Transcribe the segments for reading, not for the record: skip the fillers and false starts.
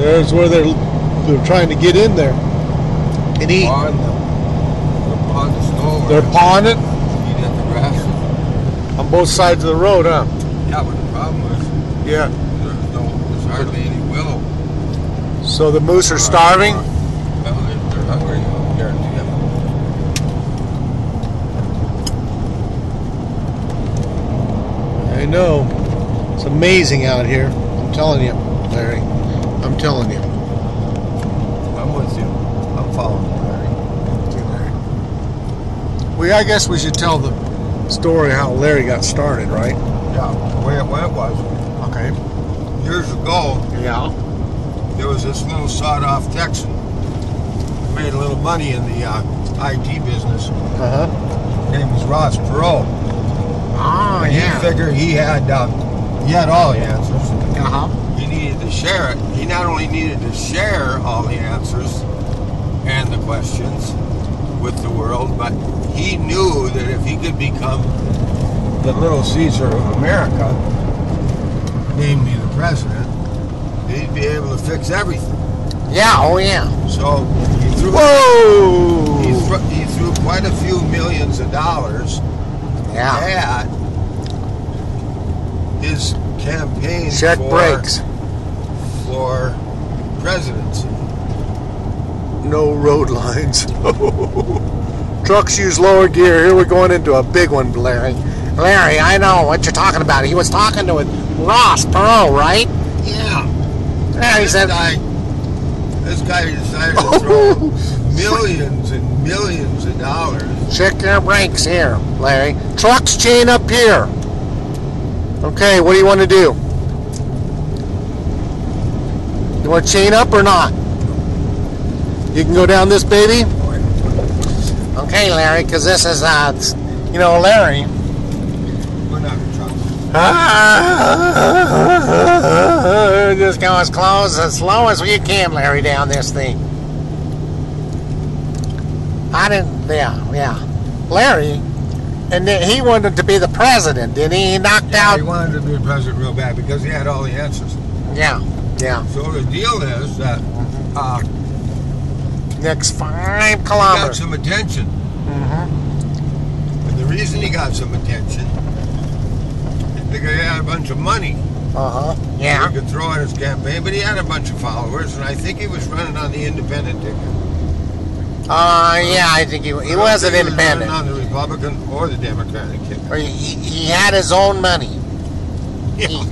There's where they're trying to get in there and eat. They're pawing it? Eat at the grass. On both sides of the road, huh? Yeah, but the problem is, there's hardly any willow. So the moose are starving? Well, they're hungry, I'll guarantee it. I know. It's amazing out here. I'm telling you, Larry. I'm telling you. I'm with you. I'm following you, Larry. I guess we should tell the story how Larry got started, right? Yeah, the way it was. Okay. Years ago, there was this little sawed-off Texan who made a little money in the IT business. His name was Ross Perot. Oh, and he figured he had all the answers. He needed to share it. He not only needed to share all the answers and the questions with the world, but he knew that if he could become the little Caesar of America, namely the president, he'd be able to fix everything. Yeah, oh yeah. So he threw he threw quite a few millions of dollars at his campaign for presidency. No road lines. Trucks use lower gear. Here we're going into a big one, Larry. Larry, I know what you're talking about. He was talking to Ross Perot, right? Yeah. He said, this guy decided to throw millions and millions of dollars. Check your brakes here, Larry. Trucks chain up here. Okay, what do you want to do? You want to chain up or not? You can go down this baby? Okay, Larry, because this is, Larry. We're not in trouble. Just go as close, as slow as you can, Larry, down this thing. Larry, and then he wanted to be the president, didn't he? He knocked out. He wanted to be the president real bad because he had all the answers. Yeah. So the deal is that next 5 kilometers. He got some attention. And the reason he got some attention is because he had a bunch of money. Yeah. He could throw in his campaign, but he had a bunch of followers, and I think he was running on the independent ticket. I think he was an independent. He was running on the Republican or the Democratic ticket. Or he had his own money. Yeah.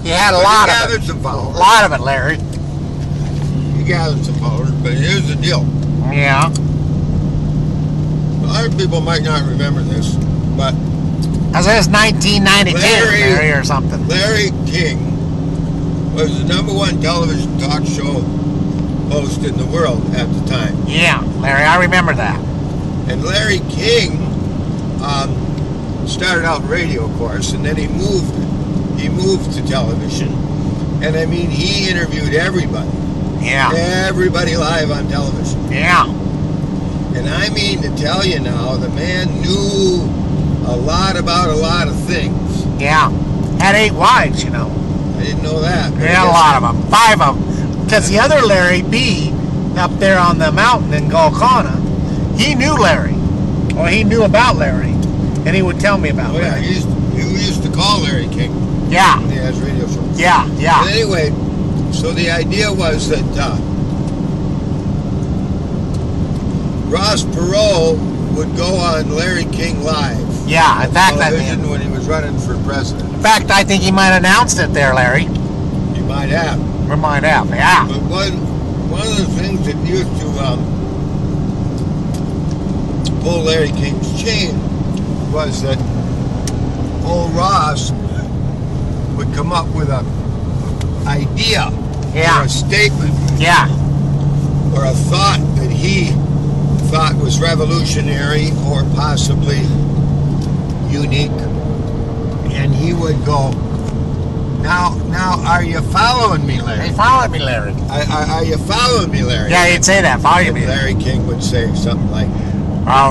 He had a lot of it. He gathered some followers. A lot of it, Larry. He gathered some followers, but here's the deal. Yeah. A lot of people might not remember this, but as it was 1992, Larry, or something. Larry King was the #1 television talk show host in the world at the time. Yeah, Larry, I remember that. And Larry King started out radio, of course, and then he moved to television. And I mean, he interviewed everybody. Yeah. Everybody live on television. Yeah. And I mean to tell you now, the man knew a lot about a lot of things. Yeah. Had 8 wives, I didn't know that. He had a lot of them. 5 of them. Because the other Larry B, up there on the mountain in Golconda, he knew Larry. Or he knew about Larry. And he would tell me about Larry. Yeah, he used to call Larry King. Yeah. When he has radio shows. Yeah. But anyway, so the idea was that Ross Perot would go on Larry King Live. Yeah, in fact, when he was running for president. In fact, I think he might have announced it there, Larry. He might have. Or might have, yeah. But one of the things that used to pull Larry King's chain was that old Ross would come up with an idea or a statement or a thought that he thought was revolutionary or possibly unique, and he would go, now are you following me, Larry? Hey, following me, Larry. Are you following me, Larry? Yeah, he'd say that, following me. Larry King would say something like, I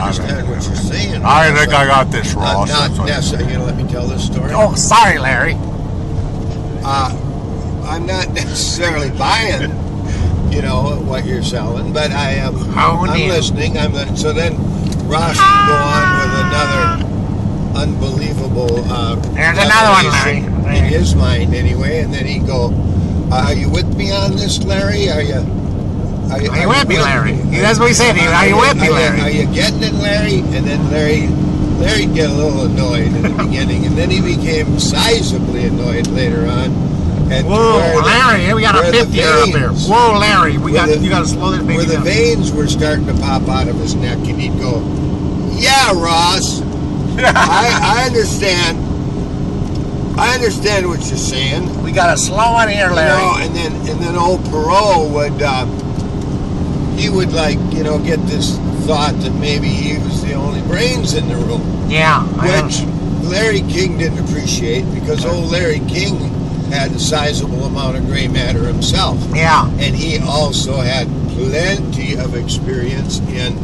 understand what you're saying. I think I got this, Ross. Nessa, you gonna let me tell this story? Oh, sorry, Larry. I'm not necessarily buying, you know, what you're selling, but I am. I'm listening. So then Ross would go on with another unbelievable. There's another one, Larry. In his mind, anyway, and then he'd go, "Are you with me on this, Larry? Are you with me, Larry? That's what he said. Are you with me, Larry? Are you getting it, Larry?" And then Larry'd get a little annoyed in the beginning, and then he became sizably annoyed later on. And whoa, Larry, we got a 50 up here. Whoa, Larry, you got to slow this baby down. Where the veins were starting to pop out of his neck, and he'd go, "Yeah, Ross, I understand. I understand what you're saying. We got to slow on here, Larry." You know, and then old Perot would, he would, like, you know, get this thought that maybe he was the only brains in the room. Yeah. Which Larry King didn't appreciate, because old Larry King had a sizable amount of gray matter himself. Yeah. And he also had plenty of experience in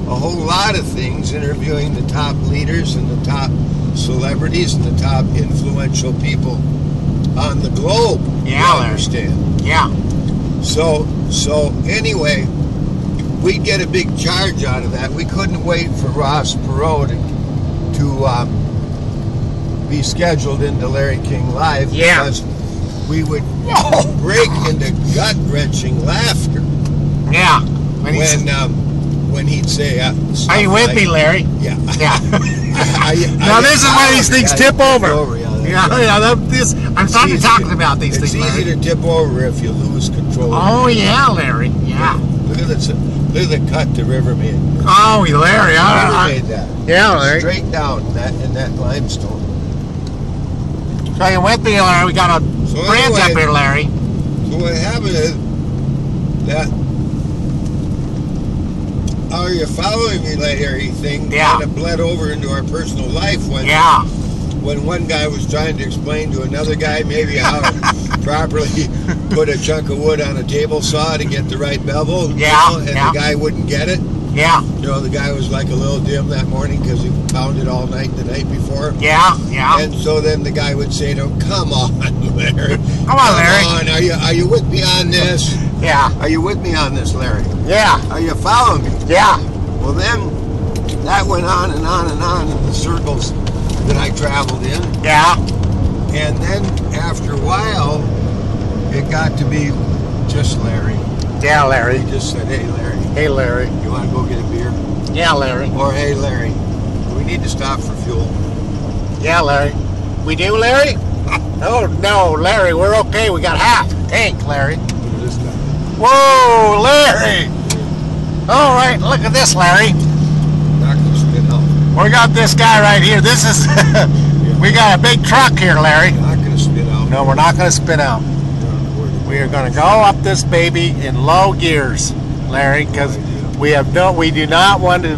a whole lot of things, interviewing the top leaders and the top celebrities and the top influential people on the globe. Yeah, I understand. Yeah. So anyway, we'd get a big charge out of that. We couldn't wait for Ross Perot to be scheduled into Larry King Live, because we would break into gut-wrenching laughter. Yeah. When he'd say, "Are you with me, Larry?" Yeah. Yeah. Now this is why these things tip over. Yeah. I'm starting to talk about these things, Larry. It's easy to tip over if you lose control. Oh yeah, Larry. Yeah. Look at the cut the river made. Oh, Larry. River made that. Yeah, Larry. Straight down in that limestone. So you with me, Larry? We got a branch up here, Larry. So what happened is that "Are you following me, Larry?" thing kind of bled over into our personal life when one guy was trying to explain to another guy maybe how to properly put a chunk of wood on a table saw to get the right bevel. Yeah. You know, and the guy wouldn't get it. Yeah. You know, the guy was like a little dim that morning because he pounded all night the night before. Yeah. Yeah. And so then the guy would say to him, "Come on, Larry. Come on, Larry. Are you with me on this? Yeah. Are you with me on this, Larry? Yeah. Are you following me?" Yeah. Well, then that went on and on and on in the circles that I traveled in. Yeah. And then after a while, it got to be just Larry. Yeah, Larry. He just said, "Hey, Larry. Hey, Larry. You want to go get a beer?" Yeah, Larry. Or, "Hey, Larry, we need to stop for fuel." Yeah, Larry. We do, Larry? Oh, no, Larry, we're okay. We got half tank, Larry. Look at this guy. Whoa, Larry. All right, look at this, Larry. Not going to spin out. We got this guy right here. This is, we got a big truck here, Larry. Not going to spin out. No, we're not going to spin out. We are going to go up this baby in low gears, Larry, because we do not want to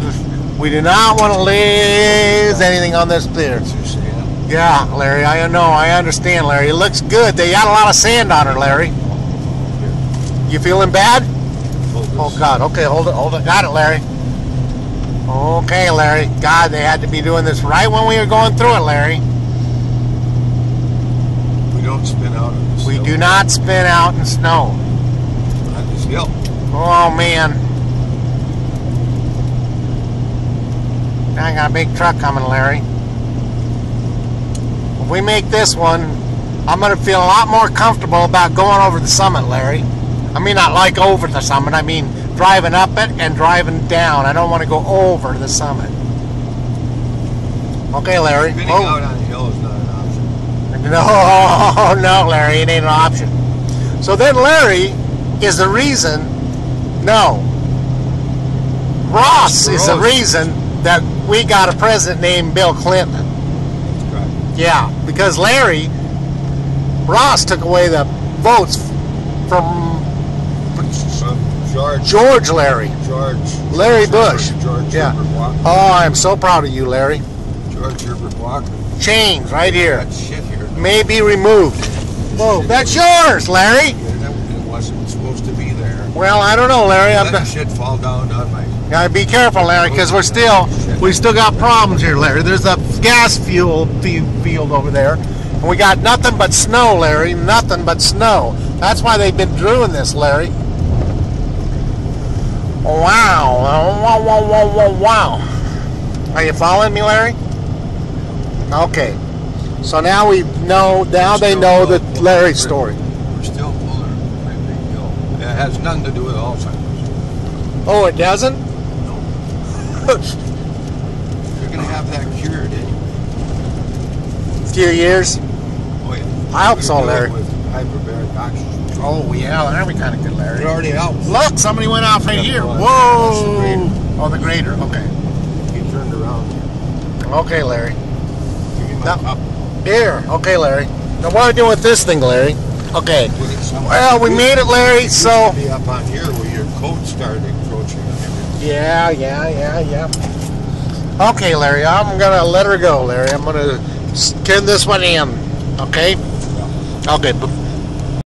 lose anything on this clear. Yeah, Larry, I know, I understand, Larry. It looks good. They got a lot of sand on her, Larry. You feeling bad? Oh God, okay, hold it, got it, Larry. Okay, Larry. God, they had to be doing this right when we were going through it, Larry. We don't spin out in the snow. We do not spin out in snow. Not this hill. Oh man. I got a big truck coming, Larry. If we make this one, I'm going to feel a lot more comfortable about going over the summit, Larry. I mean, not like over the summit. I mean, driving up it and driving down. I don't want to go over the summit. Okay, Larry. Spinning out on the hill is not an option. No, Larry, it ain't an option. So then Larry is the reason, Ross is the reason that we got a president named Bill Clinton. Right. Yeah, because Ross took away the votes from George Larry. Larry Bush. George Herbert Walker. Oh, I'm so proud of you, Larry. George Herbert Walker. Chains right here. That shit here. May be removed. Whoa, that's yours, Larry. It wasn't supposed to be there. Well, I don't know, Larry. Let the shit fall down on my... Gotta be careful, Larry, because we still got problems here, Larry. There's a gas field over there, And we got nothing but snow, Larry. Nothing but snow. That's why they've been doing this, Larry. Wow. Wow, wow, wow, wow, wow. Are you following me, Larry? Okay. So now we know, now they know the Larry story. We're still pulling my big hill. It has nothing to do with Alzheimer's. Oh, it doesn't? No. You're going to have that cured in A few years? Oh, yeah. I hope so, Larry. With hyperbaric oxygen. Oh, yeah, that'd be kind of good, It Larry. already helps. Look, somebody went off right here. Whoa! Oh, the grader. Okay. He turned around. Okay, Larry. Give me my No. cup. Here. Okay, Larry. Now, what are we doing with this thing, Larry? Okay. Put it somewhere. Well, we made it, Larry, It so... used to be up on here where your coat started encroaching on everything. Yeah. Okay, Larry, I'm going to let her go, Larry. I'm going to skin this one in. Okay? Okay, but